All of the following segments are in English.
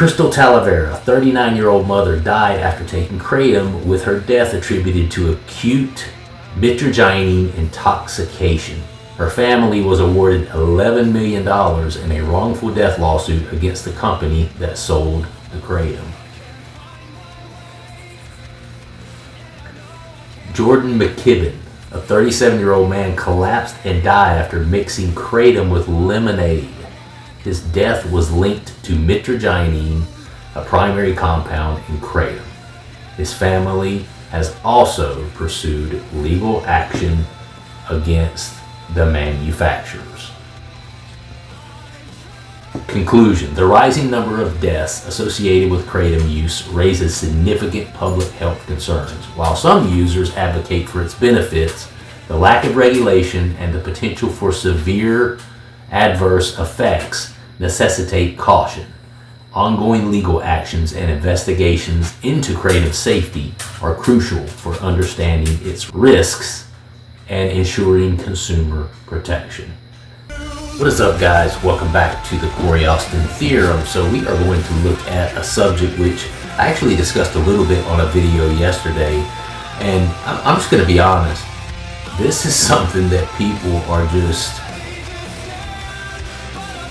Crystal Talavera, a 39-year-old mother, died after taking Kratom, with her death attributed to acute mitragynine intoxication. Her family was awarded $11 million in a wrongful death lawsuit against the company that sold the Kratom. Jordan McKibben, a 37-year-old man, collapsed and died after mixing Kratom with lemonade. His death was linked to mitragynine, a primary compound in Kratom. His family has also pursued legal action against the manufacturers. Conclusion: the rising number of deaths associated with Kratom use raises significant public health concerns. While some users advocate for its benefits, the lack of regulation and the potential for severe adverse effects necessitate caution. Ongoing legal actions and investigations into Kratom's safety are crucial for understanding its risks and ensuring consumer protection. What is up, guys? Welcome back to the Corey Austin Theorem. So we are going to look at a subject which I actually discussed a little bit on a video yesterday, and I'm just going to be honest. This is something that people are just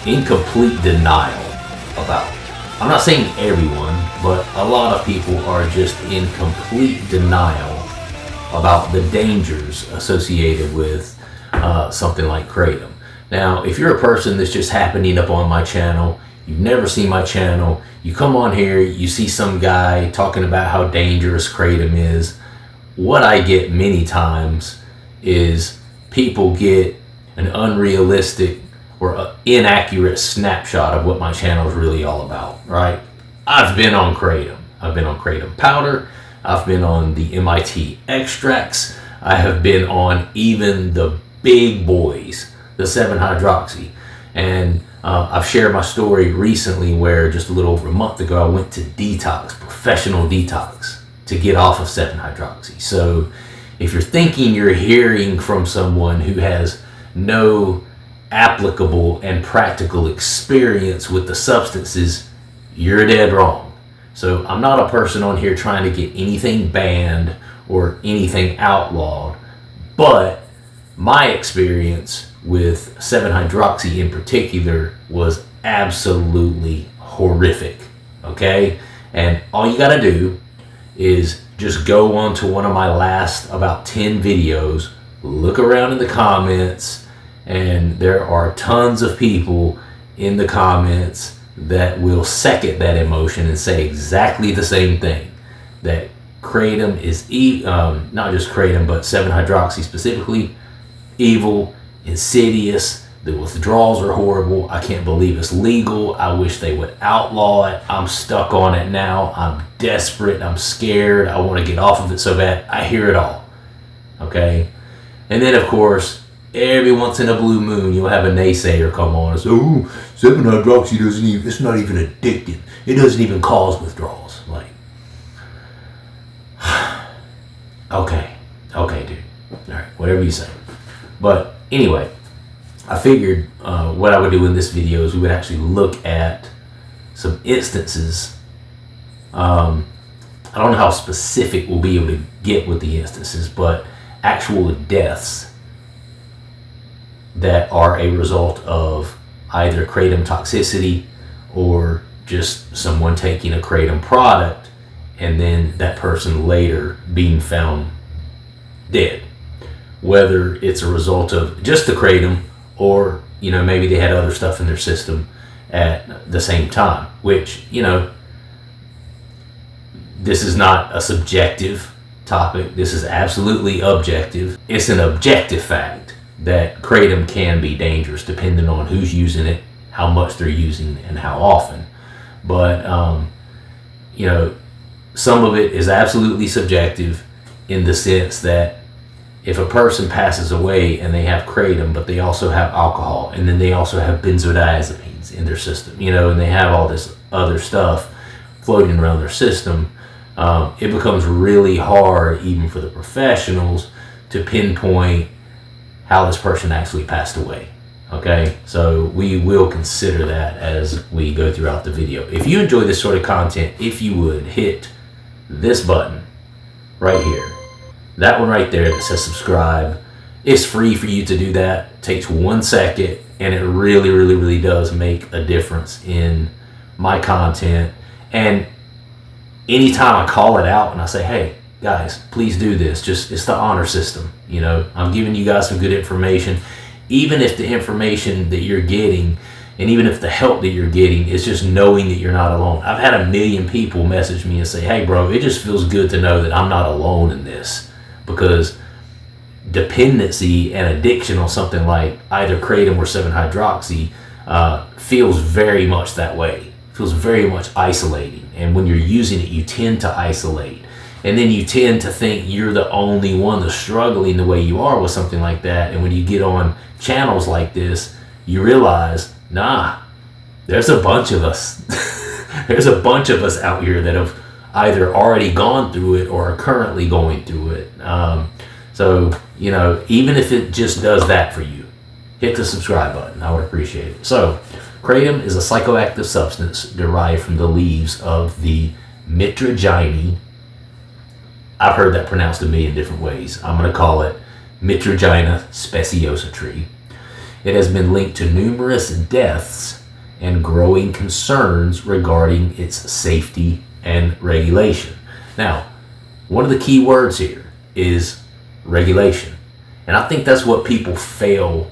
in complete denial about. I'm not saying everyone, but a lot of people are just in complete denial about the dangers associated with something like Kratom. Now, if you're a person that's just happening up on my channel, you've never seen my channel, you come on here, you see some guy talking about how dangerous Kratom is, what I get many times is people get an unrealistic or inaccurate snapshot of what my channel is really all about, right? I've been on Kratom. I've been on Kratom powder. I've been on the MIT extracts. I have been on even the big boys, the 7-hydroxy. And I've shared my story recently where just a little over a month ago, I went to detox, professional detox, to get off of 7-hydroxy. So if you're thinking you're hearing from someone who has no applicable and practical experience with the substances, you're dead wrong. So I'm not a person on here trying to get anything banned or anything outlawed, but my experience with 7-hydroxy in particular was absolutely horrific, okay? And all you gotta do is just go on to one of my last about 10 videos, look around in the comments, and there are tons of people in the comments that will second that emotion and say exactly the same thing, that Kratom is, not just Kratom, but 7-hydroxy specifically, evil, insidious, the withdrawals are horrible, I can't believe it's legal, I wish they would outlaw it, I'm stuck on it now, I'm desperate, I'm scared, I want to get off of it so bad. I hear it all, okay? And then of course, every once in a blue moon, you'll have a naysayer come on and say, "Oh, 7-hydroxy it's not even addictive. It doesn't even cause withdrawals." Like, okay, dude. All right, whatever you say. But anyway, I figured what I would do in this video is we would actually look at some instances. I don't know how specific we'll be able to get with the instances, but actual deaths that are a result of either Kratom toxicity or just someone taking a Kratom product and then that person later being found dead. Whether it's a result of just the Kratom or, maybe they had other stuff in their system at the same time, which, this is not a subjective topic. This is absolutely objective. It's an objective fact that Kratom can be dangerous depending on who's using it, how much they're using, and how often. But, some of it is absolutely subjective in the sense that if a person passes away and they have Kratom, but they also have alcohol, and then they also have benzodiazepines in their system, and they have all this other stuff floating around their system, it becomes really hard even for the professionals to pinpoint how this person actually passed away, Okay, so we will consider that as we go throughout the video. If you enjoy this sort of content, if you would hit this button right here, that one right there that says subscribe. It's free for you to do that. It takes 1 second, and it really, really, really does make a difference in my content. And anytime I call it out and I say, hey, guys, please do this. It's the honor system. You know, I'm giving you guys some good information. Even if the information that you're getting, and even if the help that you're getting is just knowing that you're not alone. I've had 1 million people message me and say, hey, bro, it just feels good to know that I'm not alone in this. Because dependency and addiction on something like either Kratom or 7-hydroxy feels very much that way. Feels very much isolating. And when you're using it, you tend to isolate. And then you tend to think you're the only one that's struggling the way you are with something like that. And when you get on channels like this, you realize, nah, there's a bunch of us. There's a bunch of us out here that have either already gone through it or are currently going through it. So, you know, even if it just does that for you, hit the subscribe button. I would appreciate it. So, Kratom is a psychoactive substance derived from the leaves of the Mitragyny. I've heard that pronounced 1 million different ways. I'm going to call it Mitragyna speciosa tree. It has been linked to numerous deaths and growing concerns regarding its safety and regulation. Now, one of the key words here is regulation. And I think that's what people fail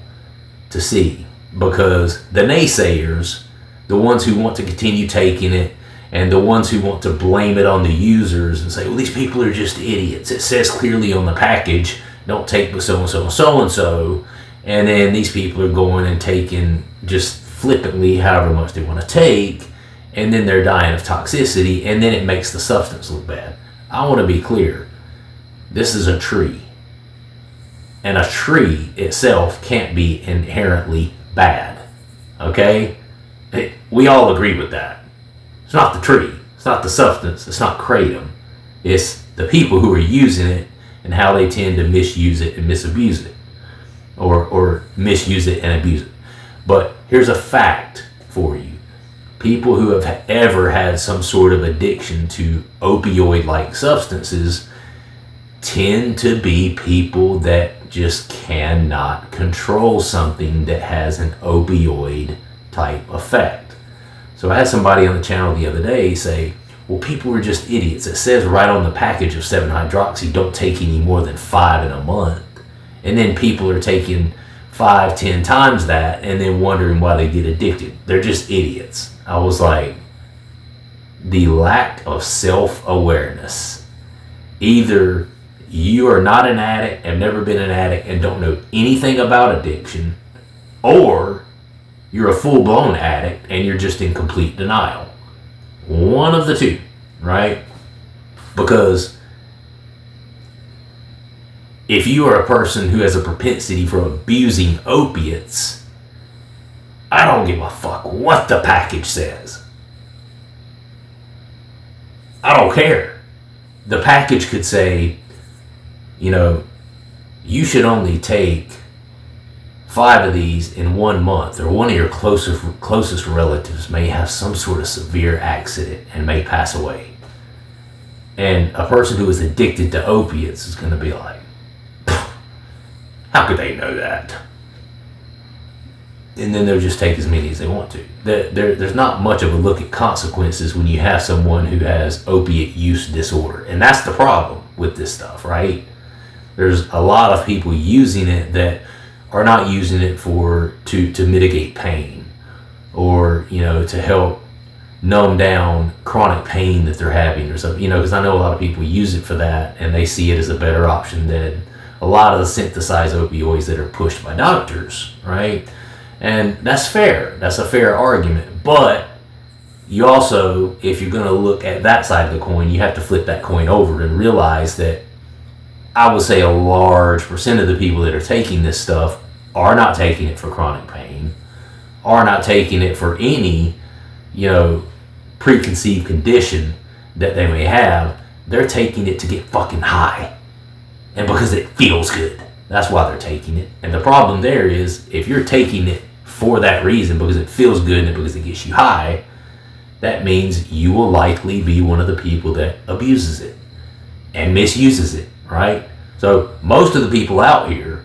to see, because the naysayers, the ones who want to continue taking it, and the ones who want to blame it on the users and say, well, these people are just idiots. It says clearly on the package, don't take with so-and-so and so-and-so. And then these people are going and taking just flippantly however much they want to take, and then they're dying of toxicity, and then it makes the substance look bad. I want to be clear. This is a tree. And a tree itself can't be inherently bad. Okay? We all agree with that. It's not the tree. It's not the substance. It's not Kratom. It's the people who are using it and how they tend to misuse it and misabuse it. Or misuse it and abuse it. But here's a fact for you. People who have ever had some sort of addiction to opioid-like substances tend to be people that just cannot control something that has an opioid type effect. So I had somebody on the channel the other day say, well, people are just idiots. It says right on the package of 7-hydroxy, don't take any more than 5 in a month. And then people are taking 5, 10 times that and then wondering why they get addicted. They're just idiots. I was like, the lack of self-awareness. Either you are not an addict, have never been an addict, and don't know anything about addiction, or you're a full-blown addict and you're just in complete denial. One of the two, right? Because if you are a person who has a propensity for abusing opiates, I don't give a fuck what the package says. I don't care. The package could say, you know, you should only take 5 of these in 1 month, or one of your closest relatives may have some sort of severe accident and may pass away. And a person who is addicted to opiates is going to be like, how could they know that? And then they'll just take as many as they want to. There's not much of a look at consequences when you have someone who has opiate use disorder. And that's the problem with this stuff, right? There's a lot of people using it that are not using it to mitigate pain, or, you know, to help numb down chronic pain that they're having or something, you know, because I know a lot of people use it for that and they see it as a better option than a lot of the synthesized opioids that are pushed by doctors, right? And that's fair. That's a fair argument. But you also, if you're going to look at that side of the coin, you have to flip that coin over and realize that I would say a large percent of the people that are taking this stuff are not taking it for chronic pain, are not taking it for any, you know, preconceived condition that they may have. They're taking it to get fucking high. And because it feels good. That's why they're taking it. And the problem there is, if you're taking it for that reason, because it feels good and because it gets you high, that means you will likely be one of the people that abuses it and misuses it, right? So most of the people out here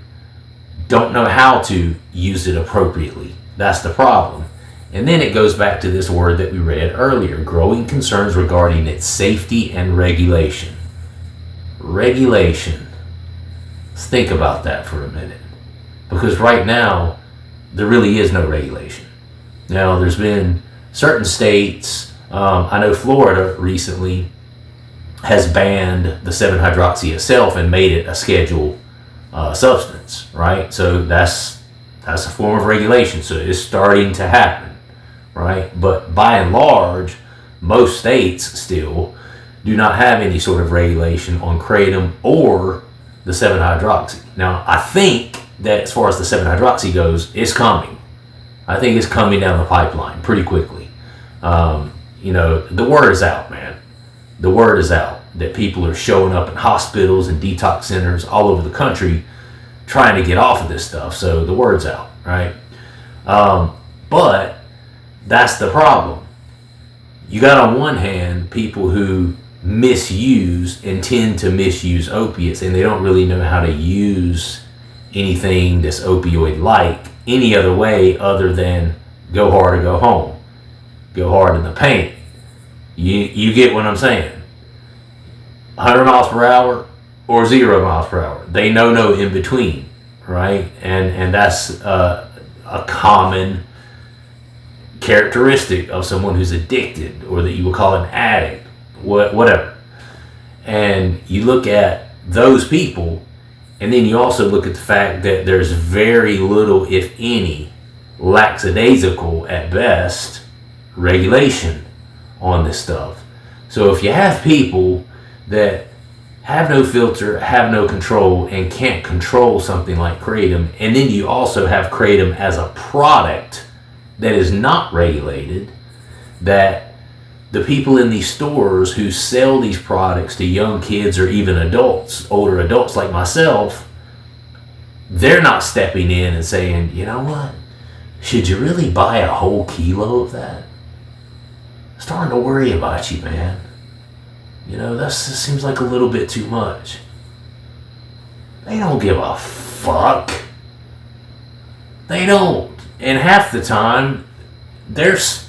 don't know how to use it appropriately. That's the problem. And then it goes back to this word that we read earlier, growing concerns regarding its safety and regulation. Regulation. Let's think about that for a minute. Because right now, there really is no regulation. Now, there's been certain states, I know Florida recently has banned the 7-hydroxy itself and made it a scheduled substance, right? So that's a form of regulation. So it's starting to happen, right? But by and large, most states still do not have any sort of regulation on Kratom or the 7-hydroxy. Now, I think that as far as the 7-hydroxy goes, it's coming. I think it's coming down the pipeline pretty quickly. The word is out, man. The word is out that people are showing up in hospitals and detox centers all over the country trying to get off of this stuff. So the word's out, right? But that's the problem. You got on one hand people who misuse and tend to misuse opiates, and they don't really know how to use anything that's opioid-like any other way other than go hard or go home. Go hard in the paint. You get what I'm saying? 100 miles per hour or 0 miles per hour. They know no in between, right? And that's a common characteristic of someone who's addicted, or that you would call an addict, whatever. And you look at those people, and then you also look at the fact that there's very little, if any, lackadaisical at best, regulation on this stuff. So if you have people that have no filter, have no control, and can't control something like Kratom, and then you also have Kratom as a product that is not regulated, that the people in these stores who sell these products to young kids or even adults, older adults like myself, they're not stepping in and saying, you know what, should you really buy a whole kilo of that? Starting to worry about you, man. That seems like a little bit too much. They don't give a fuck. They don't. And half the time, they're stoned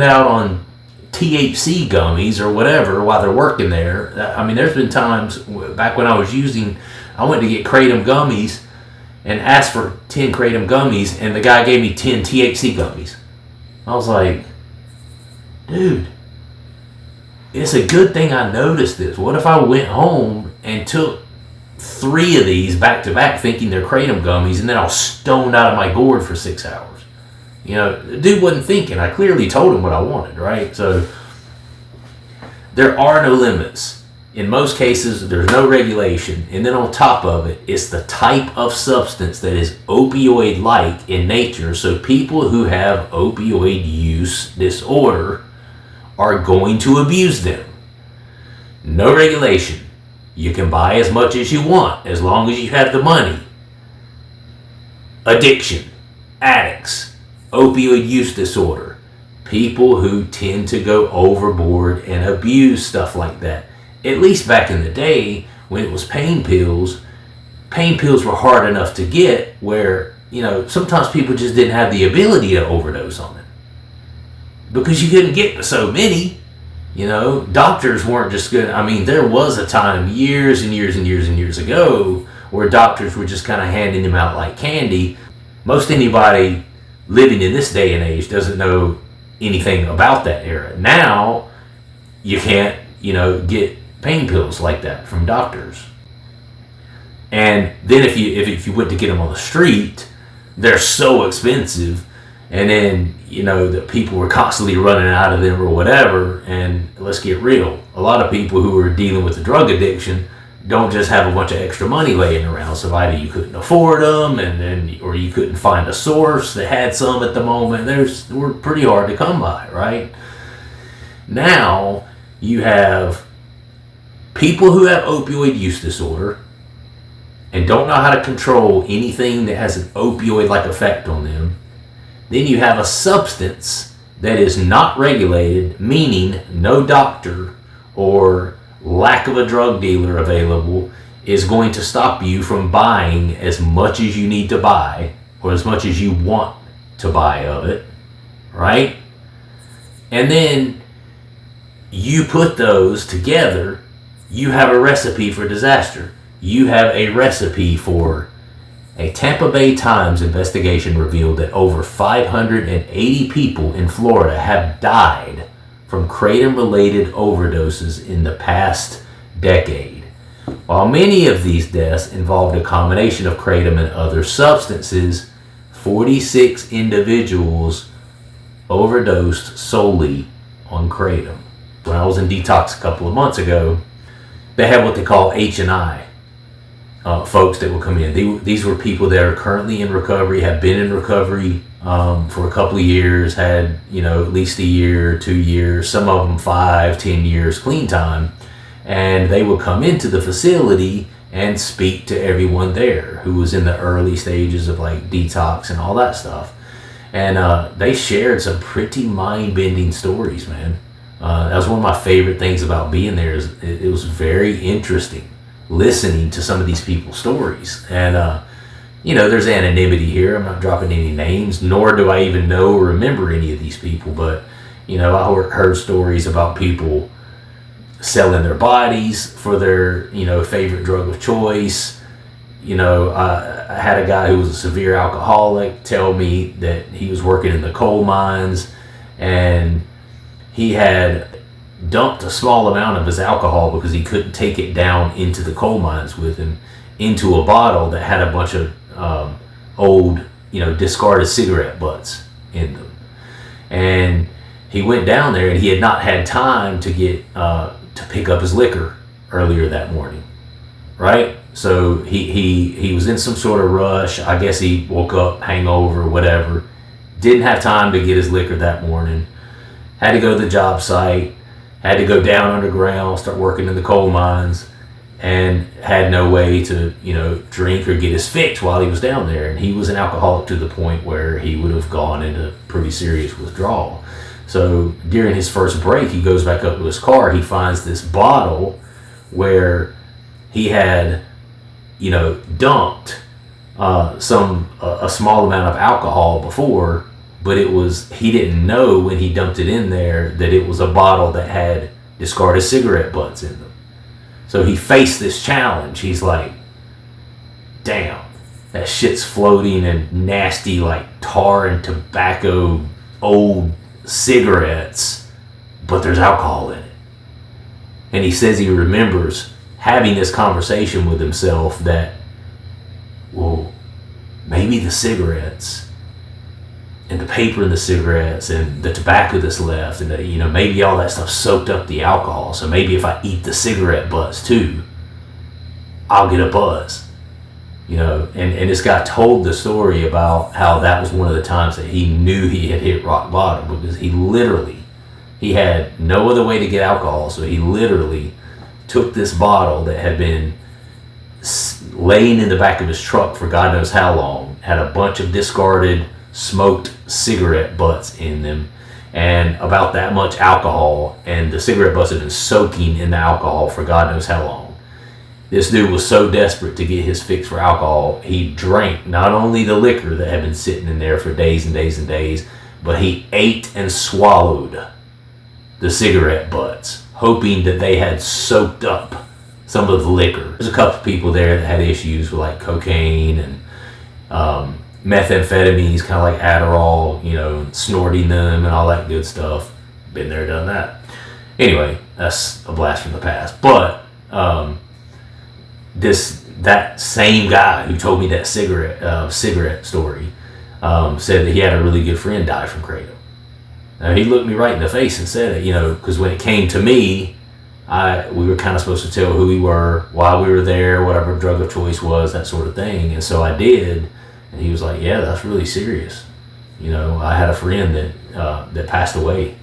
out on THC gummies or whatever while they're working there. I mean, there's been times back when I was I went to get Kratom gummies and asked for 10 Kratom gummies, and the guy gave me 10 THC gummies. I was like, dude, it's a good thing I noticed this. What if I went home and took 3 of these back to back thinking they're Kratom gummies, and then I was stoned out of my gourd for 6 hours? The dude wasn't thinking. I clearly told him what I wanted, right? So there are no limits. In most cases, there's no regulation. And then on top of it, it's the type of substance that is opioid-like in nature. So people who have opioid use disorder are going to abuse them. No regulation. You can buy as much as you want as long as you have the money. Addiction, addicts, opioid use disorder, people who tend to go overboard and abuse stuff like that. At least back in the day when it was pain pills were hard enough to get where, sometimes people just didn't have the ability to overdose on it because you couldn't get so many. Doctors weren't just good. I mean, there was a time years and years and years and years ago where doctors were just kind of handing them out like candy. Most anybody living in this day and age doesn't know anything about that era. Now, you can't, get pain pills like that from doctors. And then if you went to get them on the street, they're so expensive. And then, the people were constantly running out of them or whatever. And let's get real. A lot of people who are dealing with a drug addiction don't just have a bunch of extra money laying around. So either you couldn't afford them, or you couldn't find a source that had some at the moment. We're pretty hard to come by, right? Now you have people who have opioid use disorder and don't know how to control anything that has an opioid-like effect on them. Then you have a substance that is not regulated, meaning no doctor or lack of a drug dealer available is going to stop you from buying as much as you need to buy or as much as you want to buy of it, right? And then you put those together, you have a recipe for disaster. You have a recipe for a Tampa Bay Times investigation revealed that over 580 people in Florida have died from kratom-related overdoses in the past decade. While many of these deaths involved a combination of kratom and other substances, 46 individuals overdosed solely on kratom. When I was in detox a couple of months ago, they had what they call H&I folks that will come in. These were people that are currently in recovery, have been in recovery for a couple of years, had at least a year, 2 years, some of them 5, 10 years clean time, and they would come into the facility and speak to everyone there who was in the early stages of like detox and all that stuff. And they shared some pretty mind-bending stories, man. That was one of my favorite things about being there. Is it was very interesting listening to some of these people's stories. And there's anonymity here. I'm not dropping any names, nor do I even know or remember any of these people. But I heard stories about people selling their bodies for their favorite drug of choice. I had a guy who was a severe alcoholic tell me that he was working in the coal mines and he had dumped a small amount of his alcohol because he couldn't take it down into the coal mines with him into a bottle that had a bunch of old discarded cigarette butts in them. And he went down there and he had not had time to get to pick up his liquor earlier that morning, right? So he was in some sort of rush. I guess he woke up hangover or whatever, didn't have time to get his liquor that morning, had to go to the job site, had to go down underground, start working in the coal mines, and had no way to drink or get his fix while he was down there. And he was an alcoholic to the point where he would have gone into pretty serious withdrawal. So during his first break, he goes back up to his car. He finds this bottle where he had dumped a small amount of alcohol before, but he didn't know when he dumped it in there that it was a bottle that had discarded cigarette butts in them. So he faced this challenge. He's like, damn, that shit's floating in nasty like tar and tobacco old cigarettes, but there's alcohol in it. And he says he remembers having this conversation with himself that, well, maybe the cigarettes and the paper in the cigarettes and the tobacco that's left and maybe all that stuff soaked up the alcohol. So maybe if I eat the cigarette butts too, I'll get a buzz. And this guy told the story about how that was one of the times that he knew he had hit rock bottom, because he had no other way to get alcohol. So he literally took this bottle that had been laying in the back of his truck for God knows how long, had a bunch of discarded smoked cigarette butts in them and about that much alcohol, and the cigarette butts had been soaking in the alcohol for God knows how long. This dude was so desperate to get his fix for alcohol, he drank not only the liquor that had been sitting in there for days and days and days, but he ate and swallowed the cigarette butts, hoping that they had soaked up some of the liquor. There's a couple of people there that had issues with like cocaine and methamphetamines, kind of like Adderall, snorting them and all that good stuff. Been there, done that. Anyway, that's a blast from the past. But that same guy who told me that cigarette story said that he had a really good friend die from kratom. Now, he looked me right in the face and said it, because when it came to me, we were kind of supposed to tell who we were, why we were there, whatever drug of choice was, that sort of thing. And so I did. And he was like, yeah, that's really serious. I had a friend that passed away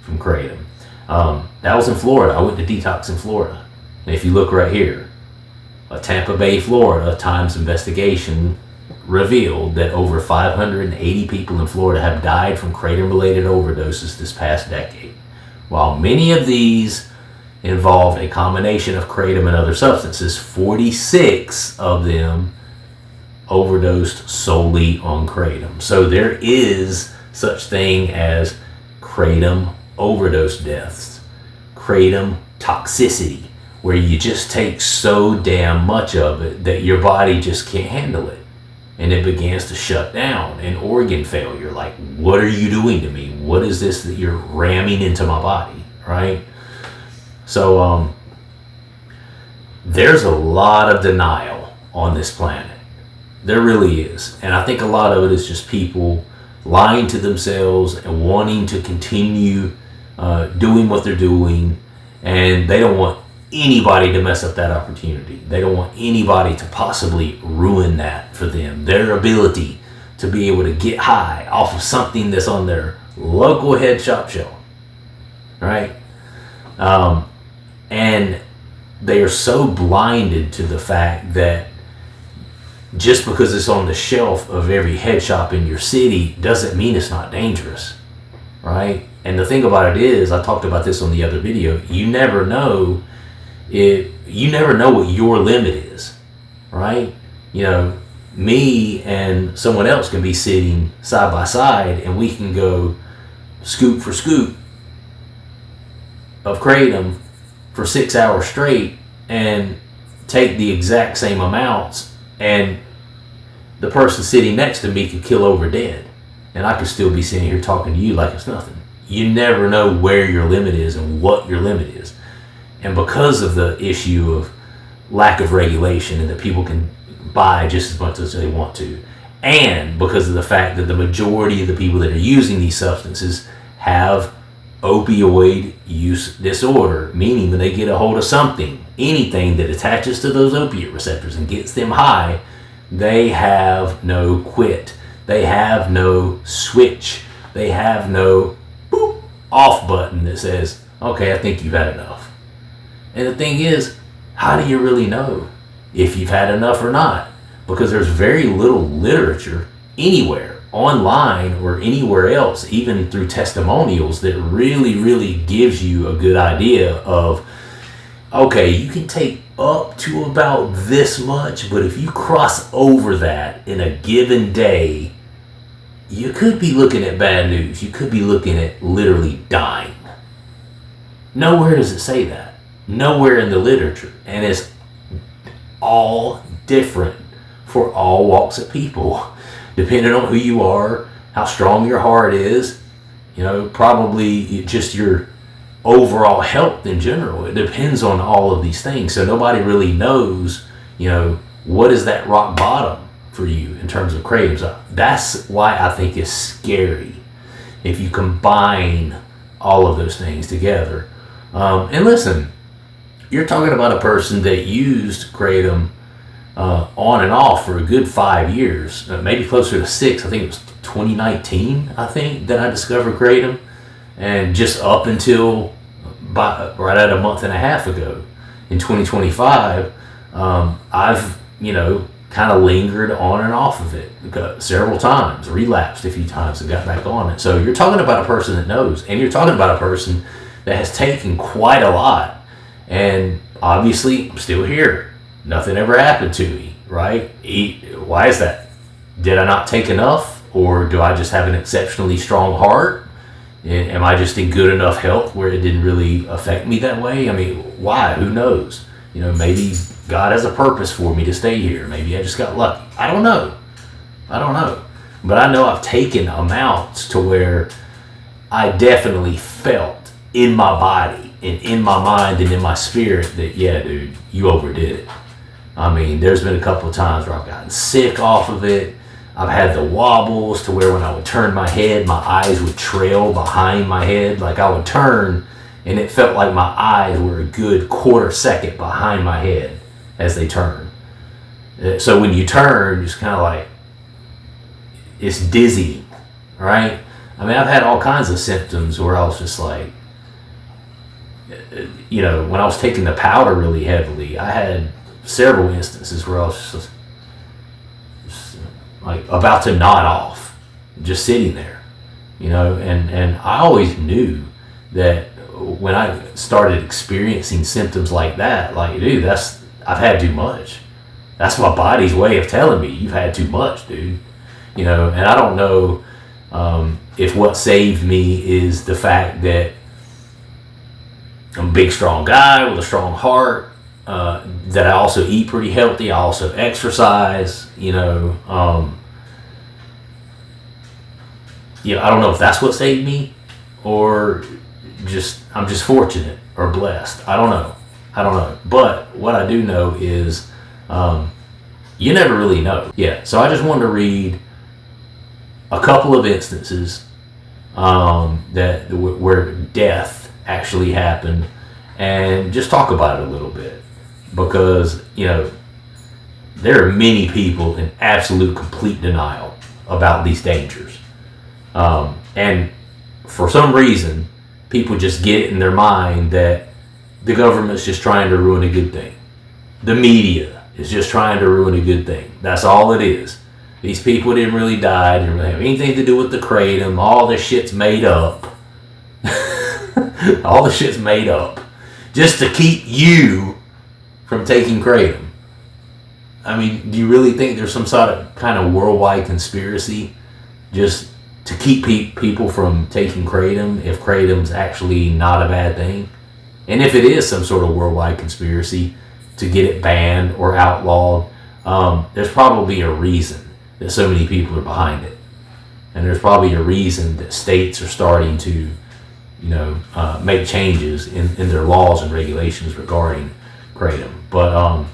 from kratom. That was in Florida. I went to detox in Florida. And if you look right here, A Tampa Bay, Florida Times investigation revealed that over 580 people in Florida have died from kratom-related overdoses this past decade. While many of these involved a combination of kratom and other substances, 46 of them overdosed solely on kratom. So there is such thing as kratom overdose deaths, kratom toxicity, where you just take so damn much of it that your body just can't handle it, and it begins to shut down, and organ failure. Like, what are you doing to me? What is this that you're ramming into my body, right? So there's a lot of denial on this planet. There really is. And I think a lot of it is just people lying to themselves and wanting to continue doing what they're doing, and they don't want anybody to mess up that opportunity. They don't want anybody to possibly ruin that for them. Their ability to be able to get high off of something that's on their local head shop shelf, right? And they are so blinded to the fact that just because it's on the shelf of every head shop in your city doesn't mean it's not dangerous, right? And the thing about it is, I talked about this on the other video, you never know what your limit is, right? You know, me and someone else can be sitting side by side and we can go scoop for scoop of kratom for 6 hours straight and take the exact same amounts, and the person sitting next to me could kill over dead, and I could still be sitting here talking to you like it's nothing. You never know where your limit is and what your limit is. And because of the issue of lack of regulation and that people can buy just as much as they want to, and because of the fact that the majority of the people that are using these substances have opioid use disorder, meaning when they get a hold of something, anything that attaches to those opiate receptors and gets them high, they have no quit. They have no switch. They have no boop off button that says, okay, I think you've had enough. And the thing is, how do you really know if you've had enough or not? Because there's very little literature anywhere, online or anywhere else, even through testimonials, that really gives you a good idea of, okay, you can take up to about this much, but if you cross over that in a given day, you could be looking at bad news. You could be looking at literally dying. Nowhere does it say that. Nowhere in the literature. And it's all different for all walks of people, depending on who you are, how strong your heart is, you know, probably just your overall health in general. It depends on all of these things. So nobody really knows, you know, what is that rock bottom for you in terms of kratom. So that's why I think it's scary if you combine all of those things together. And listen, you're talking about a person that used kratom on and off for a good 5 years, maybe closer to 6. I think it was 2019, I think, that I discovered kratom. And just up until right at a month and a half ago, in 2025, I've, you know, kind of lingered on and off of it several times, relapsed a few times and got back on it. So you're talking about a person that knows, and you're talking about a person that has taken quite a lot. And obviously, I'm still here. Nothing ever happened to me, right? Why is that? Did I not take enough? Or do I just have an exceptionally strong heart? Am I just in good enough health where it didn't really affect me that way? I mean, why? Who knows? You know, maybe God has a purpose for me to stay here. Maybe I just got lucky. I don't know. But I know I've taken amounts to where I definitely felt in my body and in my mind and in my spirit that, yeah, dude, you overdid it. I mean, there's been a couple of times where I've gotten sick off of it. I've had the wobbles to where when I would turn my head, my eyes would trail behind my head. Like I would turn and it felt like my eyes were a good quarter second behind my head as they turn. So when you turn, it's kind of like, it's dizzy, right? I mean, I've had all kinds of symptoms where I was just like, you know, when I was taking the powder really heavily, I had several instances where I was just like about to nod off, just sitting there, and I always knew that when I started experiencing symptoms like that, like, dude, I've had too much. That's my body's way of telling me you've had too much, dude. And I don't know if what saved me is the fact that I'm a big, strong guy with a strong heart, that I also eat pretty healthy. I also exercise, I don't know if that's what saved me, or I'm just fortunate or blessed. I don't know. But what I do know is, you never really know. Yeah. So I just wanted to read a couple of instances where death actually happened, and just talk about it a little bit, because there are many people in absolute complete denial about these dangers, and for some reason people just get it in their mind that the government's just trying to ruin a good thing. The media is just trying to ruin a good thing. That's all it is. These people didn't really die, didn't really have anything to do with the Kratom. All this shit's made up. All the shit's made up just to keep you from taking Kratom. I mean, do you really think there's some sort of kind of worldwide conspiracy just to keep people from taking Kratom if Kratom's actually not a bad thing? And if it is some sort of worldwide conspiracy to get it banned or outlawed, there's probably a reason that so many people are behind it. And there's probably a reason that states are starting to make changes in their laws and regulations regarding Kratom. But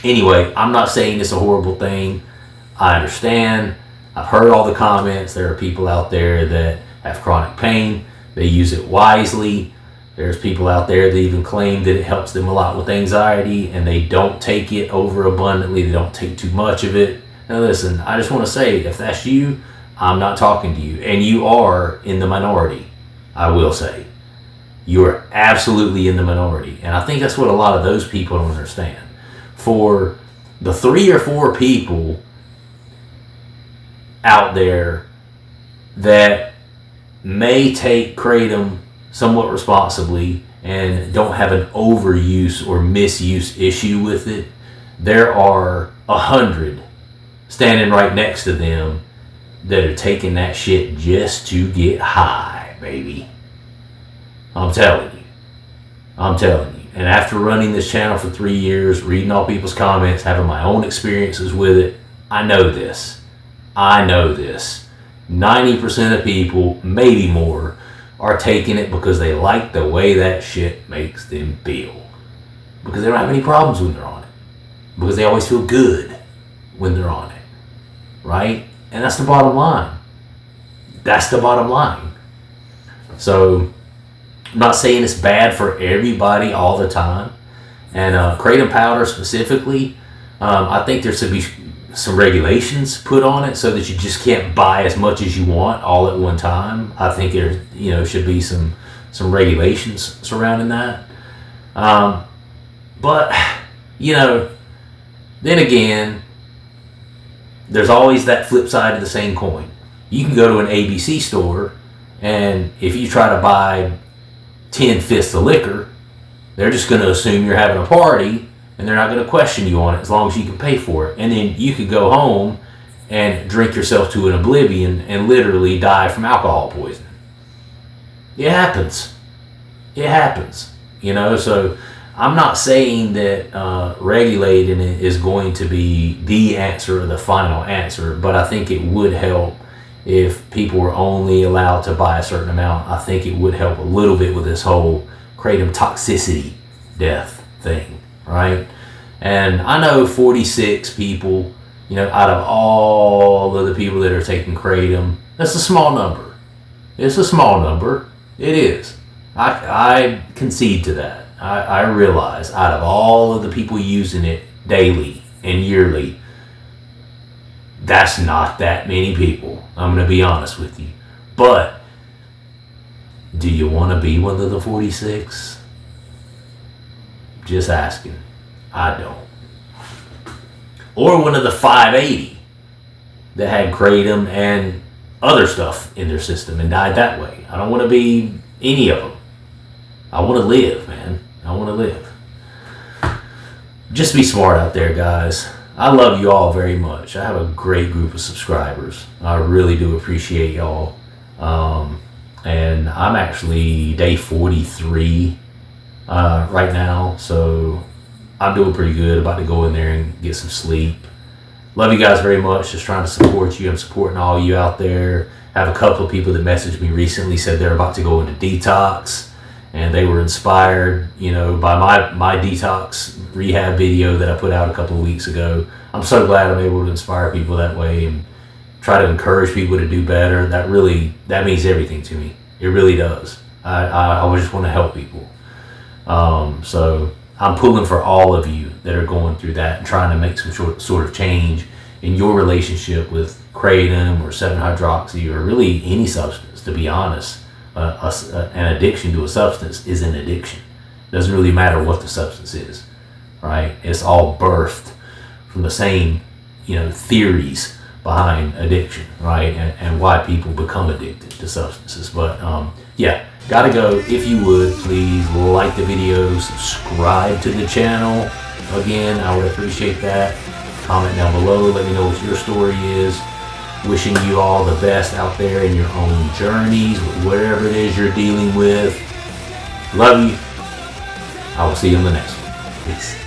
anyway, I'm not saying it's a horrible thing. I understand. I've heard all the comments. There are people out there that have chronic pain. They use it wisely. There's people out there that even claim that it helps them a lot with anxiety, and they don't take it overabundantly. They don't take too much of it. Now listen, I just want to say, if that's you, I'm not talking to you. And you are in the minority. I will say, you are absolutely in the minority. And I think that's what a lot of those people don't understand. For the 3 or 4 people out there that may take Kratom somewhat responsibly and don't have an overuse or misuse issue with it, there are 100 standing right next to them that are taking that shit just to get high. Baby, I'm telling you. And after running this channel for 3 years, reading all people's comments, having my own experiences with it, I know this. 90% of people, maybe more, are taking it because they like the way that shit makes them feel. Because they don't have any problems when they're on it. Because they always feel good when they're on it. Right? And that's the bottom line. So, I'm not saying it's bad for everybody all the time. And Kratom powder specifically, I think there should be some regulations put on it so that you just can't buy as much as you want all at one time. I think there should be some regulations surrounding that. But, then again, there's always that flip side of the same coin. You can go to an ABC store, and if you try to buy 10 fists of liquor, they're just going to assume you're having a party, and they're not going to question you on it as long as you can pay for it. And then you could go home and drink yourself to an oblivion and literally die from alcohol poisoning. It happens. So I'm not saying that regulating it is going to be the answer or the final answer, but I think it would help if people were only allowed to buy a certain amount. I think it would help a little bit with this whole Kratom toxicity death thing, right? And I know 46 people, out of all of the people that are taking Kratom, that's a small number. It's a small number. It is. I concede to that. I realize out of all of the people using it daily and yearly, that's not that many people. I'm going to be honest with you. But do you want to be one of the 46? Just asking. I don't. or one of the 580 that had kratom and other stuff in their system and died that way. I don't want to be any of them. I want to live, man. I want to live. Just be smart out there, guys. I love you all very much. I have a great group of subscribers. I really do appreciate y'all. And I'm actually day 43 right now, so I'm doing pretty good. About to go in there and get some sleep. Love you guys very much. Just trying to support you. I'm supporting all you out there. I have a couple of people that messaged me recently, said they're about to go into detox, and they were inspired, by my detox rehab video that I put out a couple of weeks ago. I'm so glad I'm able to inspire people that way and try to encourage people to do better. That means everything to me. It really does. I just want to help people. So I'm pulling for all of you that are going through that and trying to make some sort of change in your relationship with kratom or 7-hydroxy or really any substance. To be honest, an addiction to a substance is an addiction. It doesn't really matter what the substance is, right? It's all birthed from the same, theories behind addiction, right? And why people become addicted to substances. But gotta go. If you would, please like the video, subscribe to the channel. Again, I would appreciate that. Comment down below, let me know what your story is. Wishing you all the best out there in your own journeys, whatever it is you're dealing with. Love you. I will see you in the next one. Peace.